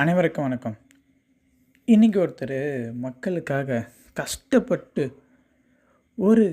அனைவருக்கும் வணக்கம். இன்றைக்கி ஒருத்தர் மக்களுக்காக கஷ்டப்பட்டு ஒரு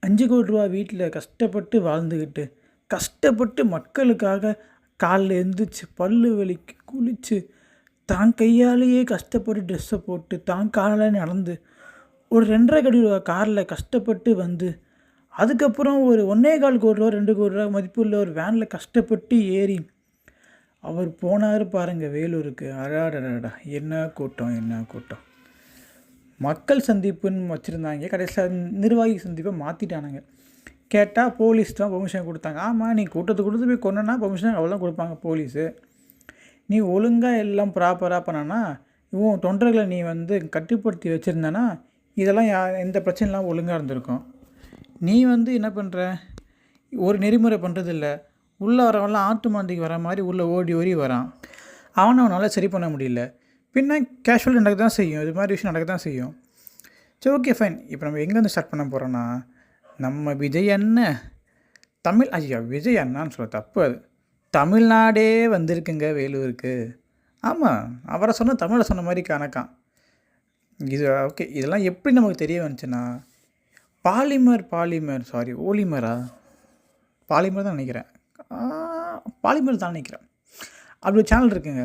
5 கோடி ரூபா வீட்டில் கஷ்டப்பட்டு வாழ்ந்துக்கிட்டு கஷ்டப்பட்டு மக்களுக்காக காலைல எழுந்திரிச்சு பல்லு வலிக்கு குளித்து தான் கையாலேயே கஷ்டப்பட்டு ட்ரெஸ்ஸை போட்டு தான் காலையில் நடந்து ஒரு 2.5 கோடி ரூபா காரில் கஷ்டப்பட்டு வந்து அதுக்கப்புறம் ஒரு 1.25 கோடி ரூபா 2 கோடி ரூபா மதிப்புள்ள ஒரு வேனில் கஷ்டப்பட்டு ஏறி அவர் போனார் பாருங்கள் வேலூருக்கு. அடாடடா, என்ன கூட்டம். மக்கள் சந்திப்புன்னு வச்சுருந்தாங்க, கடைசியில் நிர்வாகி சந்திப்பை மாற்றிட்டானுங்க. கேட்டால் போலீஸ் தான் பெர்மிஷன் கொடுத்தாங்க. ஆமாம், நீ கூட்டத்தை கொடுத்து போய் கொண்டனா பெர்மிஷன் அவ்வளோ கொடுப்பாங்க போலீஸு. நீ ஒழுங்காக எல்லாம் ப்ராப்பராக பண்ணனா, இவன் தொண்டர்களை நீ கட்டுப்படுத்தி வச்சுருந்தனா இதெல்லாம் எந்த பிரச்சனைலாம் ஒழுங்காக இருந்திருக்கும். நீ என்ன பண்ணுற, ஒரு நெறிமுறை பண்ணுறதில்ல. உள்ளே வரவெல்லாம் ஆட்டு மாண்டிக்கு வர மாதிரி உள்ளே ஓடி வரான். அவனால் சரி பண்ண முடியல. பின்ன கேஷுவல் நடக்க தான் செய்யும், இது மாதிரி விஷயம் நடக்க தான் செய்யும். சரி, ஓகே, ஃபைன். இப்போ நம்ம எங்கேருந்து ஸ்டார்ட் பண்ண போகிறோன்னா, நம்ம விஜய் அண்ணன் விஜய் அண்ணான்னு சொல்ல தப்பு. அது தமிழ்நாடே வந்திருக்குங்க வேலூருக்கு. ஆமாம், அவரை சொன்ன தமிழை சொன்ன மாதிரி கணக்கான் இது. ஓகே, இதெல்லாம் எப்படி நமக்கு தெரிய வந்துச்சுன்னா, பாலிமர் தான் நினைக்கிறேன். பாலிமர் தான் நினைக்கிறேன். அப்படி ஒரு சேனல் இருக்குங்க.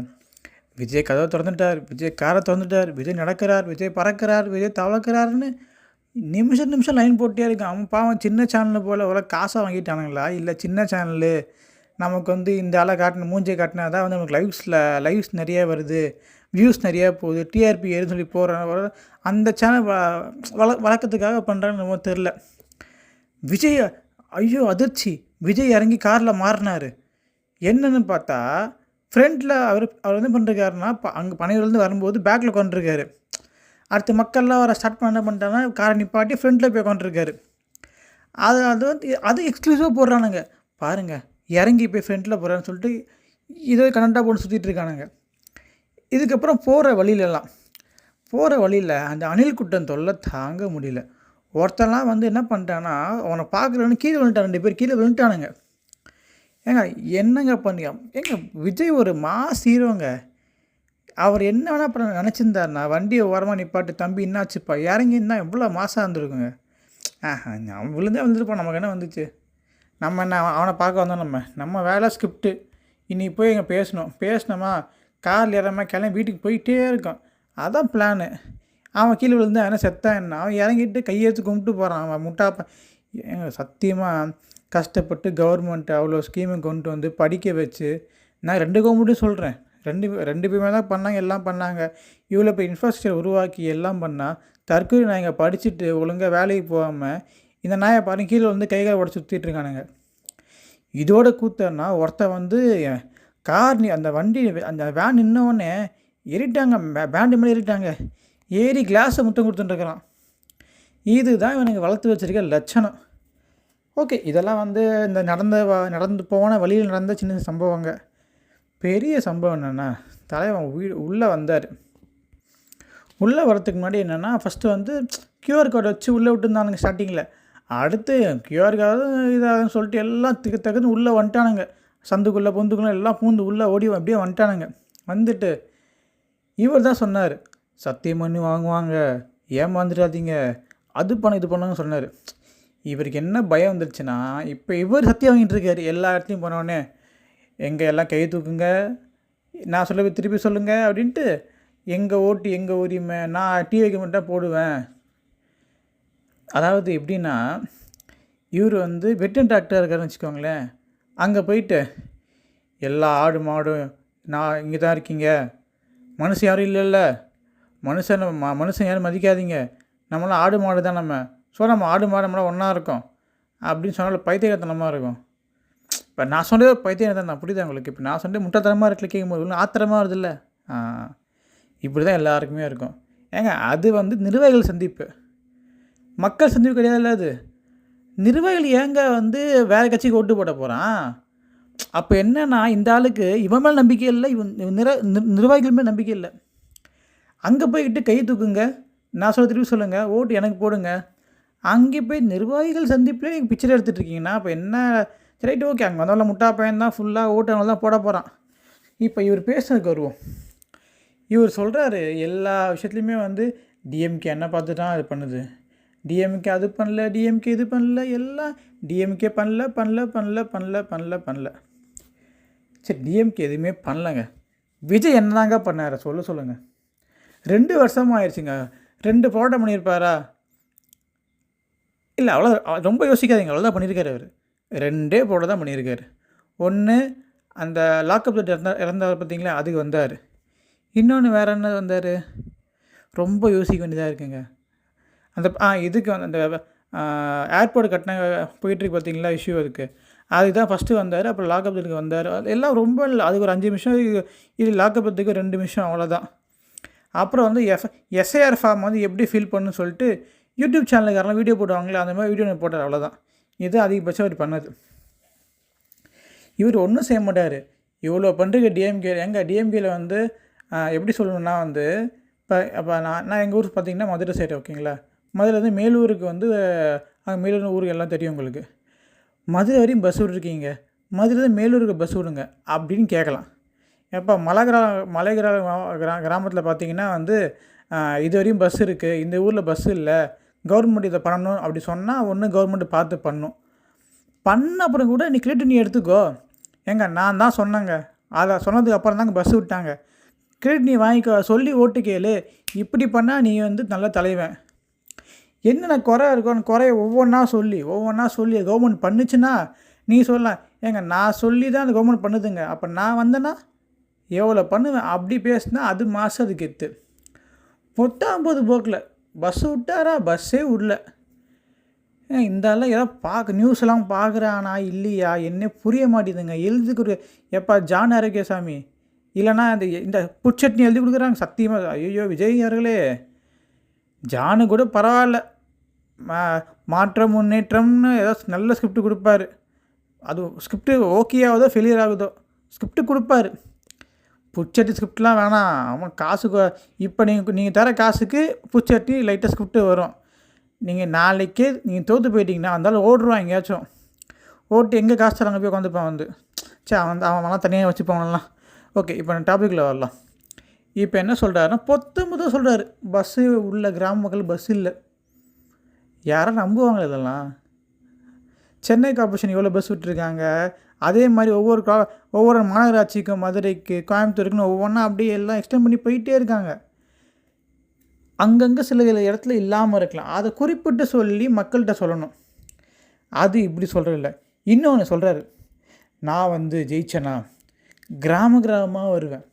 விஜய் கதவை திறந்துட்டார், விஜய் காரை திறந்துட்டார், விஜய் நடக்கிறார், விஜய் பறக்கிறார், விஜய் தவளக்கிறாருன்னு நிமிஷம் லைன் போட்டே இருக்கான். அவன் பாவம் சின்ன சேனல் போல் அவ்வளோ காசாக வாங்கிட்டானுங்களா? இல்லை, சின்ன சேனலு நமக்கு இந்த ஆளை காட்டின மூஞ்சை காட்டினா தான் நமக்கு லைவ்ஸ் நிறையா வருது, வியூஸ் நிறையா போகுது, டிஆர்பி ஏறுன்னு சொல்லி போகிற அந்த சேனல் வளர்க்கறதுக்காக பண்ணுறான்னு நம்ம தெரில. விஜய் ஐயோ அதிர்ச்சி, விஜய் இறங்கி காரில் மாறினார். என்னென்னு பார்த்தா ஃப்ரண்ட்டில் அவர் என்ன பண்ணுறாருன்னா, அங்கே பனையூர்லேருந்து வரும்போது பேக்கில் உட்காந்துருக்காரு. அடுத்த மக்கள்லாம் வர ஸ்டார்ட் பண்ண என்ன பண்ணிட்டாங்கன்னா, காரை நிப்பாட்டி ஃப்ரண்ட்டில் போய் உட்காந்துருக்காரு. அது எக்ஸ்க்ளூசிவாக போடுறானுங்க. பாருங்கள், இறங்கி போய் ஃப்ரண்ட்டில் போகிறான்னு சொல்லிட்டு இதோ கனெக்டாக போட்டு சுற்றிட்டு இருக்கானுங்க. இதுக்கப்புறம் போகிற வழியில் அந்த அணில் குட்டன் தொல்லை தாங்க முடியல. ஒருத்தெல்லாம் என்ன பண்ணிட்டான்னா, அவனை பார்க்குறவனு கீழே விழுந்துட்டான். 2 பேர் கீழே விழுந்துட்டானுங்க. என்னங்க பண்ணியா? விஜய் ஒரு மாஸ் ஹீரோங்க. அவர் என்ன வேணால் பண்ண நினச்சிருந்தாருண்ணா, வண்டியை ஓரமாக நிப்பாட்டு, தம்பி என்னாச்சுப்பா இறங்கின்னா எவ்வளோ மாசாக இருந்திருக்குங்க. அவன் விழுந்துருப்பான், நமக்கு என்ன வந்துச்சு? நம்ம என்ன அவனை பார்க்க வந்தோம்? நம்ம வேலை ஸ்கிரிப்டு. இன்னைக்கு போய் எங்கே பேசணுமா காரில் ஏறாமல் கிளம்பி வீட்டுக்கு போயிட்டே இருக்கோம். அதான் பிளானு. அவன் கீழே விழுந்தா என்ன செத்தான் என்ன? அவன் இறங்கிட்டு கையெழுத்து கும்பிட்டு போகிறான். அவன் முட்டாப்ப சத்தியமாக கஷ்டப்பட்டு கவர்மெண்ட் அவ்வளோ ஸ்கீமை கொண்டு வந்து படிக்க வச்சு, நான் 2 கவர்மெண்ட்டும் சொல்கிறேன், ரெண்டு பேருமே தான் பண்ணாங்க, எல்லாம் பண்ணாங்க. இவ்வளோ போய் இன்ஃப்ராஸ்ட்ரக்சர் உருவாக்கி எல்லாம் பண்ணால் தற்கொலை நாங்கள் படிச்சுட்டு ஒழுங்காக வேலைக்கு போகாமல் இந்த நாயை பாருங்க கீழே கைகளை உடச்சி சுற்றிட்டு இருக்கானுங்க. இதோட கூத்தன்னா ஒருத்தன் கார் அந்த வண்டி அந்த வேன் நின்னோடனே ஏறிட்டாங்க, பேண்டு மேலே ஏறிட்டாங்க. ஏறி கிளாஸை முத்தம் கொடுத்துட்டுருக்குறான். இதுதான் இவனுக்கு வளர்த்து வச்சுருக்க லட்சணம். ஓகே, இதெல்லாம் இந்த நடந்து போன வழியில் நடந்த சின்ன சம்பவங்க. பெரிய சம்பவம் என்னென்னா, தலைவன் உள்ளே வந்தார். உள்ளே வரத்துக்கு முன்னாடி என்னென்னா, ஃபஸ்ட்டு கியூஆர் கோடை வச்சு உள்ளே விட்டுருந்தானுங்க ஸ்டார்டிங்கில். அடுத்து கியூஆர் கோடு இதாகன்னு சொல்லிட்டு எல்லாம் தகுந்து உள்ளே வந்துட்டானுங்க. பொந்துக்குள்ளே எல்லாம் பூந்து உள்ளே ஓடி அப்படியே வந்துட்டானுங்க. வந்துட்டு இவர் தான் சொன்னார், சத்தியம் பண்ணி வாங்குவாங்க, ஏமாந்துடாதீங்க, அது பண்ண இது பண்ணணும்னு சொன்னார். இவருக்கு என்ன பயம் வந்துருச்சுன்னா, இப்போ இவர் சத்தியம் வாங்கிட்டு இருக்காரு. எல்லா இடத்துலையும் போனோடனே எங்கே எல்லாம் கை தூக்குங்க, நான் சொல்ல திருப்பி சொல்லுங்கள் அப்படின்ட்டு, எங்கள் ஓட்டு எங்கள் உரிமை, நான் டீ வைக்க மட்டும் போடுவேன். அதாவது எப்படின்னா, இவர் வெட்டன் டாக்டர் இருக்காருன்னு வச்சுக்கோங்களேன். அங்கே போயிட்டு எல்லா ஆடு மாடும் நான் இங்கே தான் இருக்கீங்க, மனுஷன் யாரும் இல்லைல்ல, மனுஷன் யாரும் மதிக்காதீங்க, நம்மளாம் ஆடு மாடு தான், நம்ம ஆடு மாடு நம்மளாம் ஒன்றா இருக்கோம் அப்படின்னு சொன்னாலும் பைத்தியத்தனமாக இருக்கும். இப்போ நான் சொன்னதே பைத்தியம் தான், புரியுதா உங்களுக்கு? இப்போ நான் சொன்னது முட்டாத்தனமாக இருக்கல, கேட்கும்போது ஆத்திரமாக வருது இல்லை? இப்படி தான் எல்லாருக்குமே இருக்கும். அது நிர்வாகிகள் சந்திப்பு, மக்கள் சந்திப்பு கிடையாது. அது நிர்வாகிகள் வேறு கட்சிக்கு ஓட்டு போட போகிறான். அப்போ என்னன்னா, இந்த ஆளுக்கு இவன் மேலே நம்பிக்கை இல்லை, நிர்வாகிகள் மேலே நம்பிக்கை இல்லை. அங்கே போய்கிட்டு கை தூக்குங்க, நான் திருப்பி சொல்லுங்கள், ஓட்டு எனக்கு போடுங்க. அங்கே போய் நிர்வாகிகள் சந்திப்பில் நீங்கள் பிக்சர் எடுத்துகிட்டு இருக்கீங்கன்னா அப்போ என்ன? ரைட்டு, ஓகே, அங்கே வந்தவங்கள முட்டா பையன் தான் ஃபுல்லாக ஓட்டு அவங்க தான் போட போகிறான். இப்போ இவர் பேசுனதுக்கு வருவோம். இவர் சொல்கிறாரு எல்லா விஷயத்துலையுமே வந்து டிஎம்கே என்ன பார்த்து தான் அது பண்ணுது, டிஎம்கே அது பண்ணல, டிஎம்கே இது பண்ணல, எல்லாம் டிஎம்கே பண்ணல பண்ணல பண்ணல பண்ணல பண்ணல பண்ணல. சரி, டிஎம்கே எதுவுமே பண்ணலைங்க. விஜய் என்னதாங்க பண்ணார் சொல்லுங்கள். 2 வருஷமாக ஆயிடுச்சுங்க. 2 போராட்டம் பண்ணியிருப்பாரா? இல்லை, அவ்வளோ ரொம்ப யோசிக்காதீங்க. அவ்வளோதான் பண்ணியிருக்காரு அவர். 2 போட தான் பண்ணியிருக்காரு. ஒன்று அந்த லாக்அப் இறந்தார் பார்த்தீங்களா, அதுக்கு வந்தார். இன்னொன்று வேறு என்ன வந்தார், ரொம்ப யோசிக்க வேண்டியதாக இருக்குங்க. அந்த இதுக்கு வந்து அந்த ஏர்போர்ட் கட்டின போயிட்டுருக்கு பார்த்தீங்களா இஷ்யூ, அதுக்கு தான் ஃபஸ்ட்டு வந்தார். அப்புறம் லாக்அப்புக்கு வந்தார். எல்லாம் ரொம்ப இல்லை, அதுக்கு ஒரு 5 நிமிஷம், இது லாக்அப்புக்கு 2 நிமிஷம், அவ்வளோதான். அப்புறம் வந்து எஸ்ஐஆர் ஃபார்ம் வந்து எப்படி ஃபில் பண்ணுன்னு சொல்லிட்டு யூடியூப் சேனலுக்காரெலாம் வீடியோ போடுவாங்களே, அந்த மாதிரி வீடியோ போட்டார், அவ்வளோதான். இது அதிகபட்சம் அவர் பண்ணது. இவர் ஒன்றும் செய்ய மாட்டார். இவ்வளோ பண்ணுறதுக்கு டிஎம்கே, எங்கள் டிஎம்கேயில் வந்து எப்படி சொல்லணுன்னா வந்து அப்போ நான் எங்கள் ஊர் பார்த்திங்கன்னா மதுரை சைடு, ஓகேங்களா. மதுரை வந்து மேலூருக்கு வந்து அங்கே மேலூர் ஊருக்கு எல்லாம் தெரியும் உங்களுக்கு. மதுரை வரையும் பஸ் விட்ருக்கீங்க, மதுரை மேலூருக்கு பஸ் விடுங்க அப்படின்னு கேட்கலாம். எப்போ மலை கிராமத்தில் பார்த்திங்கன்னா வந்து இது வரையும் பஸ் இருக்குது, இந்த ஊரில் பஸ்ஸு இல்லை, கவர்மெண்ட் இதை பண்ணணும் அப்படி சொன்னால் ஒன்று கவர்மெண்ட்டு பார்த்து பண்ண அப்புறம் கூட நீ கிரெடிட் நீ எடுத்துக்கோ. நான் தான் சொன்னேங்க, அதை சொன்னதுக்கு அப்புறம் தாங்க பஸ்ஸு விட்டாங்க, கிரெடிட் நீ வாங்கிக்கோ, சொல்லி ஓட்டு கேளு. இப்படி பண்ணால் நீ வந்து நல்ல தலைவன். என்னென்ன குறை இருக்கோன்னு குறைய ஒவ்வொன்றா சொல்லி கவர்மெண்ட் பண்ணுச்சுன்னா நீ சொல்லலாம், நான் சொல்லி தான் அந்த கவர்மெண்ட் பண்ணுதுங்க, அப்போ நான் வந்தேன்னா எவ்வளோ பண்ணுவேன் அப்படி பேசுனா அது மாதம் அது கெத்து. 19 போக்கில் பஸ்ஸு விட்டாரா, பஸ்ஸே விடல. இந்தாலாம் ஏதோ நியூஸ்லாம் பார்க்குறானா இல்லையா என்ன புரிய மாட்டேதுங்க. எழுதுக்கு எப்போ ஜான் ஆரோக்கியசாமி இல்லைனா இந்த புட்சட்னி எழுதி கொடுக்குறாங்க. சத்தியமாக ஐயோ விஜய் அவர்களே, ஜானு கூட பரவாயில்ல, மாற்றம் முன்னேற்றம்னு ஏதோ நல்ல ஸ்கிரிப்ட் கொடுப்பாரு. அது ஸ்கிரிப்டு ஓகே ஆகுதோ ஃபெயிலியர் ஆகுதோ ஸ்கிரிப்டு கொடுப்பாரு. புட்சட்டி ஸ்கிரிப்ட்லாம் வேணாம், அவன் காசுக்கு இப்போ நீங்கள் தர காசுக்கு புட்சட்டி லைட்டாக ஸ்கிரிப்ட்டு வரும். நீங்கள் நாளைக்கே நீங்கள் தோற்று போயிட்டீங்கன்னா இருந்தாலும் ஓடுருவான் எங்கேயாச்சும், ஓட்டு எங்கே காசு தராங்க போய் உட்காந்துப்பான் வந்து. அவன்லாம் தனியாக வச்சுப்பாங்கலாம். ஓகே, இப்போ நான் டாப்பிக்கில் வரலாம். இப்போ என்ன சொல்கிறாருன்னா 19 சொல்கிறாரு பஸ்ஸு உள்ள கிராம மக்கள் பஸ் இல்லை. யாரும் நம்புவாங்க இதெல்லாம்? சென்னை கார்பரேஷன் எவ்வளோ பஸ் விட்டுருக்காங்க, அதே மாதிரி ஒவ்வொரு மாநகராட்சிக்கும் மதுரைக்கு கோயம்புத்தூருக்குன்னு ஒவ்வொன்றா அப்படியே எல்லாம் எக்ஸ்டெண்ட் பண்ணி போயிட்டே இருக்காங்க. அங்கங்கே சில இடத்துல இல்லாமல் இருக்கலாம், அதை குறிப்பிட்டு சொல்லி மக்கள்கிட்ட சொல்லணும். அது இப்படி சொல்கிறதில்ல. இன்னொன்று சொல்கிறாரு, நான் வந்து ஜெயிச்சேன்னா கிராமமாக வருவேன்.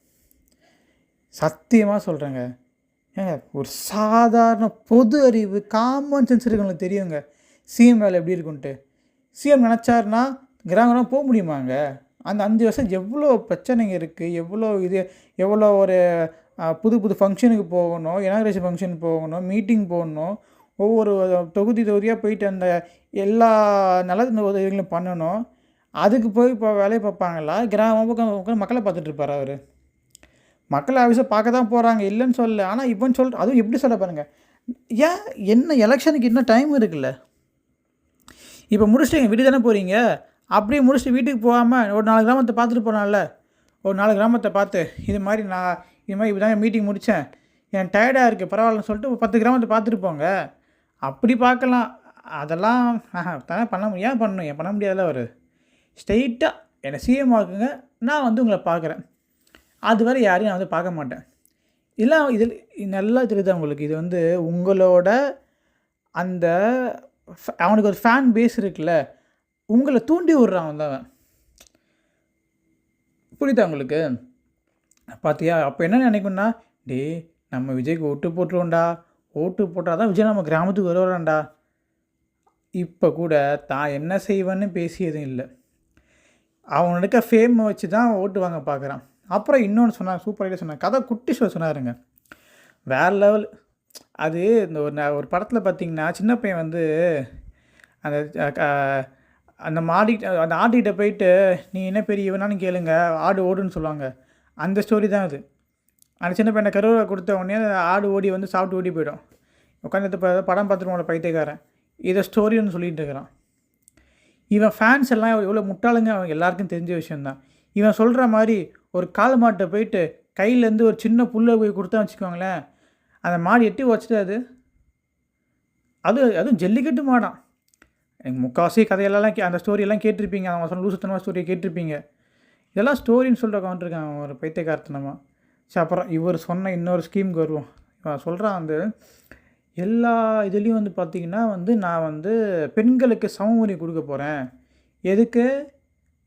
சத்தியமாக சொல்கிறேங்க, ஒரு சாதாரண பொது அறிவு காமன் சென்ஸ் இருக்கவங்களுக்கு தெரியுங்க சிஎம் வேலை எப்படி இருக்குன்ட்டு. சிஎம் நினச்சாருன்னா கிராமம் போக முடியுமாங்க? அந்த 5 வருஷம் எவ்வளோ பிரச்சனைங்க இருக்குது, எவ்வளோ ஒரு புது ஃபங்க்ஷனுக்கு போகணும், இனாக்ரேஷன் ஃபங்க்ஷன் போகணும், மீட்டிங் போடணும், ஒவ்வொரு தொகுதியாக போயிட்டு அந்த எல்லா நல உதவிகளும் பண்ணணும். அதுக்கு போய் இப்போ வேலையை பார்ப்பாங்களா? கிராமம் மக்களை பார்த்துட்ருப்பார் அவர். மக்களை ஆஃபீஸை பார்க்க தான் போகிறாங்க, இல்லைன்னு சொல்லலை. ஆனால் இப்போ அதுவும் எப்படி சொல்ல பாருங்கள், என்ன எலெக்ஷனுக்கு இன்னும் டைம் இருக்குல்ல. இப்போ முடிச்சுட்டு வீட்டுக்கு தானே போகிறீங்க, அப்படியே முடிச்சுட்டு வீட்டுக்கு போகாமல் ஒரு 4 கிராமத்தை பார்த்துட்டு போனால, ஒரு 4 கிராமத்தை பார்த்து இது மாதிரி இப்படி தான் மீட்டிங் முடித்தேன், எனக்கு டயர்டாக இருக்குது பரவாயில்லன்னு சொல்லிட்டு ஒரு 10 கிராமத்தை பார்த்துட்டு போங்க. அப்படி பார்க்கலாம். அதெல்லாம் தானே பண்ண முடியாதுல்ல. அவர் ஸ்ட்ரெயிட்டாக என்னை சிஎம் ஆக்குங்க, நான் வந்து உங்களை பார்க்குறேன், அது வரை யாரையும் நான் வந்து பார்க்க மாட்டேன். இல்லை, இதில் நல்லா தெரியுது உங்களுக்கு, இது வந்து உங்களோட அந்த அவனுக்கு ஒரு ஃபேன் பேஸ் இருக்குல்ல, உங்களை தூண்டி விட்றான் தான். புரியுதா உங்களுக்கு? பார்த்தியா? அப்போ என்ன நினைக்கும்னா, நம்ம விஜய்க்கு ஓட்டு போட்டுருவோண்டா, ஓட்டு போட்டால் தான் விஜய் நம்ம கிராமத்துக்கு வருவான்டா. இப்போ கூட தான் என்ன செய்வேன்னு பேசியதும் இல்லை, அவனுக்கு ஃபேமை வச்சு தான் ஓட்டு வாங்க பார்க்குறான். அப்புறம் இன்னொன்று சொன்னார், சூப்பராக சொன்னார், கதை குட்டி சொன்னாருங்க, வேறு லெவல். அது இந்த ஒரு படத்தில் பார்த்திங்கன்னா சின்ன பையன் வந்து அந்த ஆட்டுக்கிட்ட போயிட்டு நீ என்ன பெரிய இவனான்னு கேளுங்க, ஆடு ஓடுன்னு சொல்லுவாங்க. அந்த ஸ்டோரி தான் அது. அந்த சின்ன பையனை கருவை கொடுத்த உடனே ஆடு ஓடி வந்து சாப்பிட்டு ஓடி போயிடும். உட்காந்து படம் பார்த்துருவோம்ல பைத்தியக்காரன், இதை ஸ்டோரின்னு சொல்லிகிட்டு இருக்கிறான். இவன் ஃபேன்ஸ் எல்லாம் எவ்வளோ முட்டாளுங்க, அவங்க எல்லாருக்கும் தெரிஞ்ச விஷயந்தான். இவன் சொல்கிற மாதிரி ஒரு காளை மாட்டை போயிட்டு கையிலேருந்து ஒரு சின்ன புல்லை போய் கொடுத்தா வச்சுக்கோங்களேன், அந்த மாடு எட்டி உடச்சிட்டு அதுவும் ஜல்லிக்கட்டு மாடாம். எனக்கு முக்கால்வாசி கதையெல்லாம் அந்த ஸ்டோரியெல்லாம் கேட்டிருப்பீங்க. அவங்க சொன்ன லூசுத்தனமாக ஸ்டோரியை கேட்டிருப்பீங்க. இதெல்லாம் ஸ்டோரின்னு சொல்லிட்டு உட்காந்துருக்கான் ஒரு பைத்தியக்காரத்தனமாக. சரி, அப்புறம் இவர் சொன்ன இன்னொரு ஸ்கீமுக்கு வருவோம். இவன் சொல்கிறான் எல்லா இதுலேயும் பார்த்திங்கன்னா நான் பெண்களுக்கு சம உரிமை கொடுக்க போகிறேன். எதுக்கு?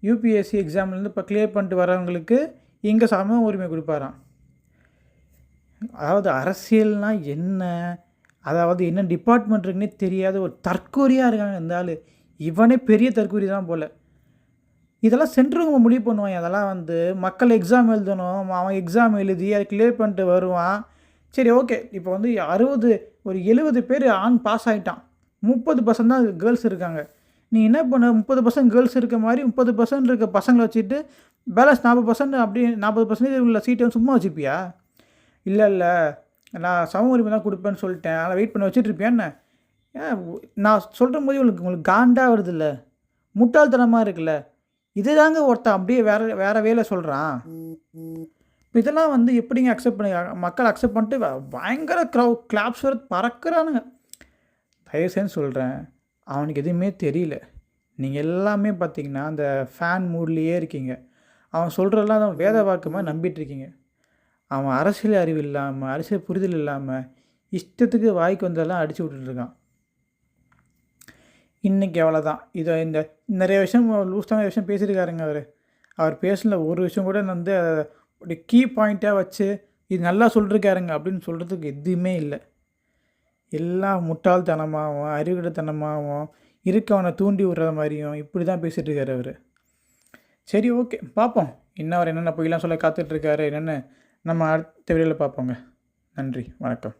யூபிஎஸ்சி எக்ஸாம்லேருந்து இப்போ கிளியர் பண்ணிட்டு வரவங்களுக்கு இங்கே சம உரிமை கொடுப்பாராம். அதாவது அரசியல்னால் என்ன, அதாவது என்ன டிபார்ட்மெண்ட் இருக்குன்னே தெரியாத ஒரு தற்கூரியாக இருக்காங்க இந்த ஆள். இவனே பெரிய தற்கூரி தான் போல். இதெல்லாம் சென்ட்ருங்க முடிவு பண்ணுவாங்க. அதெல்லாம் மக்கள் எக்ஸாம் எழுதணும், அவன் எக்ஸாம் எழுதி அதை கிளியர் பண்ணிட்டு வருவான். சரி, ஓகே. இப்போ 70 பேர் ஆண் பாஸ் ஆகிட்டான், 30% தான் கேர்ள்ஸ் இருக்காங்க. நீ என்ன பண்ண? 30% கேர்ள்ஸ் இருக்க மாதிரி 30% இருக்க பசங்களை வச்சுட்டு பேலன்ஸ் 40% அப்படியே 40% உள்ள சீட்டை சும்மா வச்சுப்பியா? இல்லை நான் சம உரிமை தான் கொடுப்பேன்னு சொல்லிட்டேன், அதை வெயிட் பண்ண வச்சுட்ருப்பியான்னு. ஏன் நான் சொல்கிற போது உங்களுக்கு காண்டாக வருதில்ல, முட்டாள்தனமாக இருக்குல்ல. இதுதாங்க ஒருத்தன் அப்படியே வேறு வேலை சொல்கிறான். இதெல்லாம் எப்படிங்க அக்செப்ட் பண்ணி மக்கள் அக்செப்ட் பண்ணிட்டு பயங்கர கிளாப்ஸ் வர பறக்கிறானுங்க. தயவுசெய்து சொல்கிறேன், அவனுக்கு எதுவுமே தெரியல. நீங்கள் எல்லாமே பார்த்தீங்கன்னா அந்த ஃபேன் மூட்லேயே இருக்கீங்க. அவன் சொல்கிறதெல்லாம் அவன் வேத வாக்குமாக நம்பிட்டுருக்கீங்க. அவன் அரசியல் அறிவு இல்லாமல், அரசியல் புரிதல் இல்லாமல் இஷ்டத்துக்கு வாய்க்கு வந்தெல்லாம் அடித்து விட்டுருக்கான். இன்றைக்கி அவ்வளோதான். இதை நிறைய விஷயம் லூஸ்டான விஷயம் பேசியிருக்காருங்க அவர் பேசின ஒரு விஷயம் கூட அப்படி கீ பாயிண்ட்டாக வச்சு இது நல்லா சொல்லிருக்காருங்க அப்படின்னு சொல்கிறதுக்கு எதுவுமே இல்லை. எல்லாம் முட்டாள்தனமாகவும் அறிவுகட்டத்தனமாகவும் இருக்கவனை தூண்டி விடுற மாதிரியும் இப்படி தான் பேசிகிட்டு இருக்காரு அவர். சரி, ஓகே, பார்ப்போம் இன்னும் அவர் என்னென்ன பொய்லாம் சொல்ல காத்துட்ருக்காரு என்னென்னு நம்ம அடுத்த வீடியோவில் பார்ப்போங்க. நன்றி, வணக்கம்.